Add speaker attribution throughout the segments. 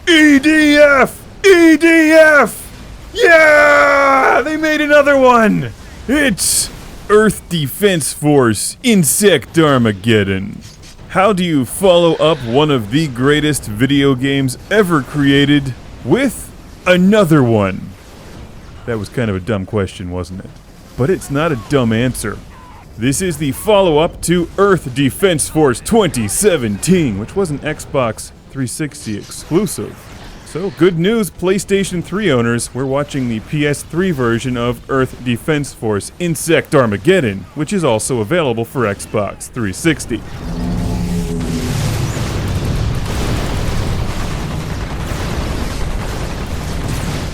Speaker 1: EDF! EDF! Yeah! They made another one! It's Earth Defense Force Insect Armageddon. How do you follow up one of the greatest video games ever created with another one? That was kind of a dumb question, wasn't it? But it's not a dumb answer. This is the follow-up to Earth Defense Force 2017, which was an Xbox 360 exclusive. So, good news, PlayStation 3 owners, we're watching the PS3 version of Earth Defense Force Insect Armageddon, which is also available for Xbox 360.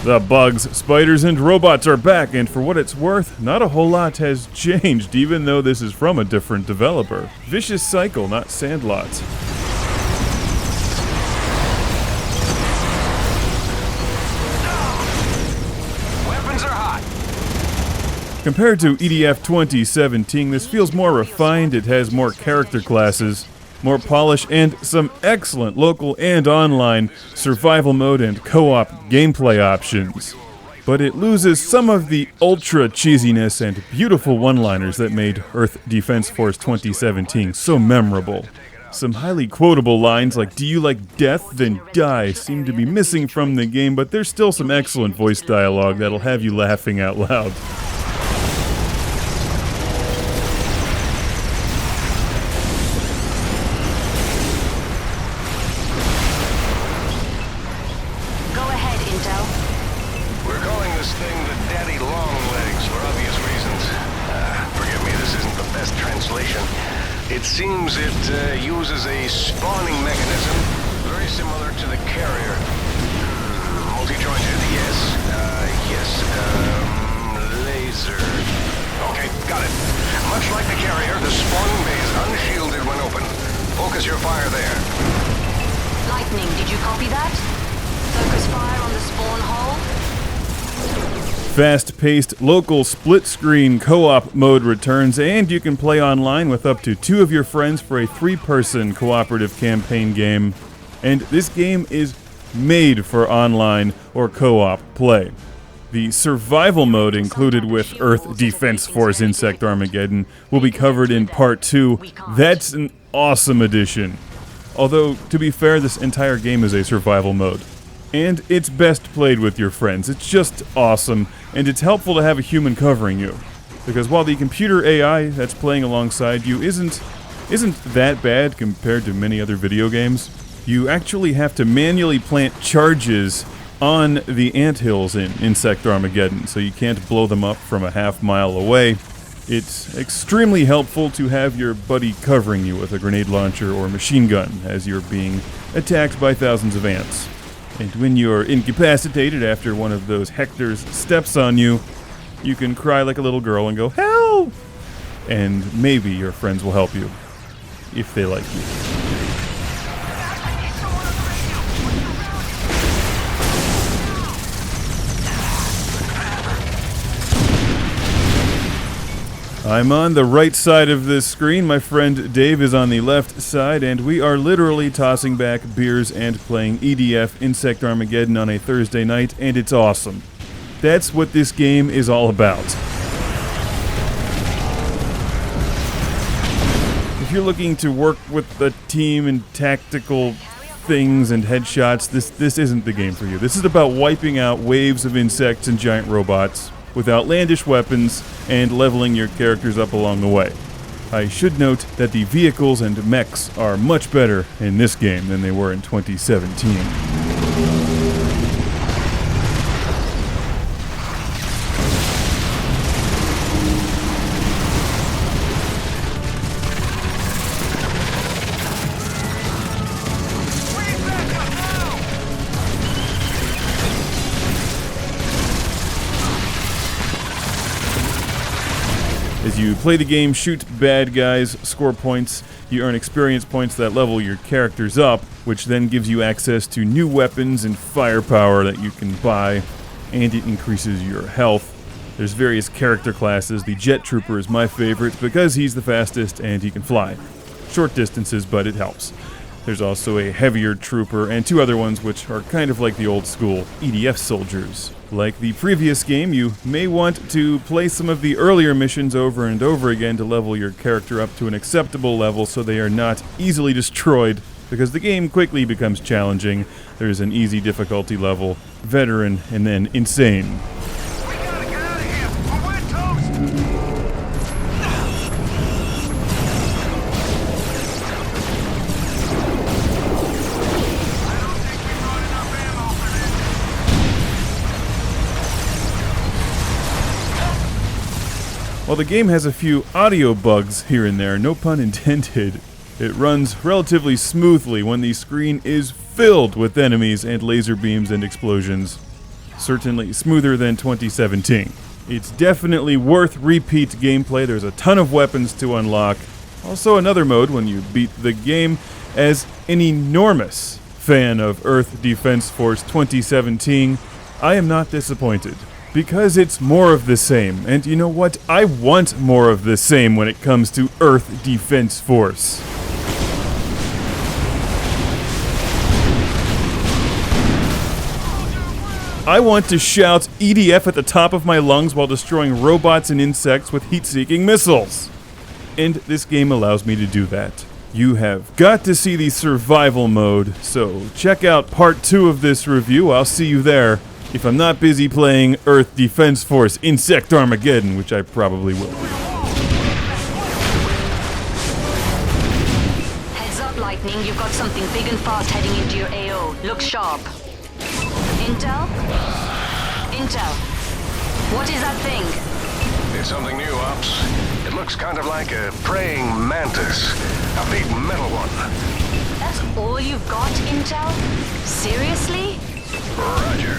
Speaker 1: The bugs, spiders, and robots are back, and for what it's worth, not a whole lot has changed, even though this is from a different developer. Vicious Cycle, not Sandlot.
Speaker 2: Weapons are hot.
Speaker 1: Compared to EDF 2017, this feels more refined, it has more character classes, more polish, and some excellent local and online survival mode and co-op gameplay options. But it loses some of the ultra cheesiness and beautiful one-liners that made Earth Defense Force 2017 so memorable. Some highly quotable lines like "Do you like death? Then die" seem to be missing from the game, but there's still some excellent voice dialogue that'll have you laughing out loud.
Speaker 2: It seems it uses a spawning mechanism very similar to the carrier. Multi-jointed, yes. Laser. Okay, got it. Much like the carrier, the spawning bay is unshielded when open. Focus your fire there.
Speaker 3: Lightning, did you copy that? Focus fire on the spawn hole.
Speaker 1: Fast-paced local split-screen co-op mode returns, and you can play online with up to 2 of your friends for a 3-person cooperative campaign game. And this game is made for online or co-op play. The survival mode included with Earth Defense Force Insect Armageddon will be covered in Part 2. That's an awesome addition. Although, to be fair, this entire game is a survival mode. And it's best played with your friends. It's just awesome, and it's helpful to have a human covering you. Because while the computer AI that's playing alongside you isn't that bad compared to many other video games, you actually have to manually plant charges on the anthills in Insect Armageddon, so you can't blow them up from a half-mile away. It's extremely helpful to have your buddy covering you with a grenade launcher or machine gun as you're being attacked by thousands of ants. And when you're incapacitated after one of those Hectors steps on you, you can cry like a little girl and go, "Help!" And maybe your friends will help you, if they like you. I'm on the right side of this screen, my friend Dave is on the left side, and we are literally tossing back beers and playing EDF Insect Armageddon on a Thursday night, and it's awesome. That's what this game is all about. If you're looking to work with a team and tactical things and headshots, this isn't the game for you. This is about wiping out waves of insects and giant robots with outlandish weapons and leveling your characters up along the way. I should note that the vehicles and mechs are much better in this game than they were in 2017. As you play the game, shoot bad guys, score points, you earn experience points that level your characters up, which then gives you access to new weapons and firepower that you can buy, and it increases your health. There's various character classes. The Jet Trooper is my favorite because he's the fastest and he can fly. Short distances, but it helps. There's also a heavier trooper and 2 other ones which are kind of like the old school EDF soldiers. Like the previous game, you may want to play some of the earlier missions over and over again to level your character up to an acceptable level so they are not easily destroyed, because the game quickly becomes challenging. There's an easy difficulty level, veteran, and then insane.
Speaker 2: We gotta get out of here, or we're toast!
Speaker 1: While the game has a few audio bugs here and there, no pun intended, it runs relatively smoothly when the screen is filled with enemies and laser beams and explosions. Certainly smoother than 2017. It's definitely worth repeat gameplay. There's a ton of weapons to unlock. Also another mode when you beat the game. As an enormous fan of Earth Defense Force 2017, I am not disappointed. Because it's more of the same, and you know what? I want more of the same when it comes to Earth Defense Force. I want to shout EDF at the top of my lungs while destroying robots and insects with heat-seeking missiles. And this game allows me to do that. You have got to see the survival mode, so check out part 2 of this review. I'll see you there. If I'm not busy playing Earth Defense Force Insect Armageddon, which I probably will.
Speaker 3: Heads up, Lightning. You've got something big and fast heading into your AO. Look sharp. Intel? Intel. What is that thing?
Speaker 2: It's something new, Ops. It looks kind of like a praying mantis. A big metal one.
Speaker 3: That's all you've got, Intel? Seriously?
Speaker 2: Roger.